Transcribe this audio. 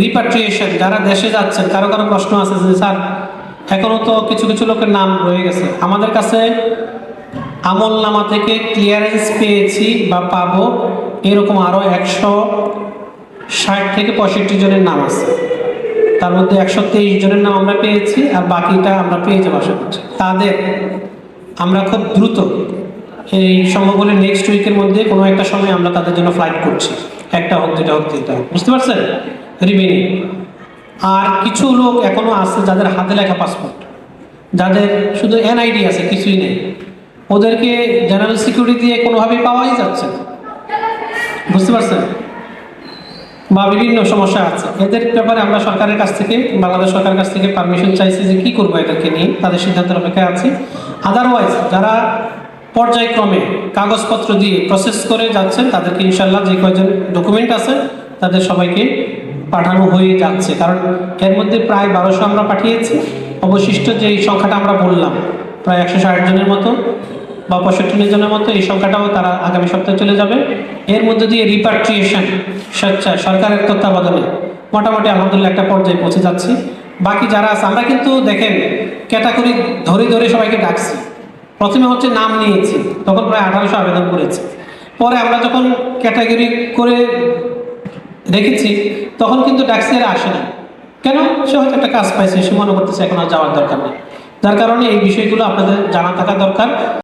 Repatriation, যারা দেশে যাচ্ছেন, কারো কারো প্রশ্ন আছে যে স্যার এখনো তো কিছু কিছু লোকের নাম রয়ে গেছে। আমাদের কাছে আমল নামা থেকে ক্লিয়ারেন্স পেয়েছি বা পাবো এরকম আরও 160 থেকে 65 জনের নাম আছে। তার মধ্যে 123 জনের নাম আমরা পেয়েছি, আর বাকিটা আমরা পেয়ে যাবো আশা করছি। তাদের আমরা খুব দ্রুত, এই সম্ভব হলে নেক্সট উইকের মধ্যে কোনো একটা সময় আমরা তাদের জন্য ফ্লাইট করছি, একটা হোক দুটা হোক তিনটা হোক, বুঝতে পারছেন? রিমেনিং আর কিছু লোক এখনো আছে যাদের হাতে লেখা পাসপোর্ট, যাদের শুধু এনআইডি আছে, কিছুই নেই, ওদেরকে জেনারেল সিকিউরিটি দিয়ে কোনোভাবেই পাওয়াই যাচ্ছে না, বুঝতে পারছেন? বা বিভিন্ন সমস্যা আছে। এদের ব্যাপারে আমরা সরকারের কাছ থেকে, বাংলাদেশ সরকারের কাছ থেকে পারমিশন চাইছি যে কী করবো এদেরকে নিয়ে, তাদের সিদ্ধান্তের অপেক্ষায় আছি। আদারওয়াইজ যারা পর্যায়ক্রমে কাগজপত্র দিয়ে প্রসেস করে যাচ্ছেন তাদেরকে ইনশাল্লাহ যে কয়জন ডকুমেন্ট আছে তাদের সবাইকে পাঠানো হয়ে যাচ্ছে। কারণ এর মধ্যে প্রায় 1200 আমরা পাঠিয়েছি, অবশিষ্ট যে এই সংখ্যাটা আমরা বললাম প্রায় 160 জনের মতো বা 65 জনের মতো, এই সংখ্যাটাও তারা আগামী সপ্তাহে চলে যাবে। এর মধ্যে দিয়ে রিপাট্রিয়েশন স্বেচ্ছায় সরকারের তত্ত্বাবধানে মোটামুটি আলহামদুলিল্লাহ একটা পর্যায়ে পৌঁছে যাচ্ছি। বাকি যারা আছে আমরা কিন্তু দেখেন ক্যাটাগরি ধরে ধরে সবাইকে ডাকছি। প্রথমে হচ্ছে নাম নিয়েছি, তখন প্রায় 1800 আবেদন করেছি। পরে আমরা যখন ক্যাটাগরি করে রেখেছি তখন কিন্তু ডাকছি, এরা আসে না কেন? সে হয়তো একটা কাজ পাইছে, সে মনে করতেছে এখন আর যাওয়ার দরকার নেই। যার কারণে এই বিষয়গুলো আপনাদের জানা থাকা দরকার।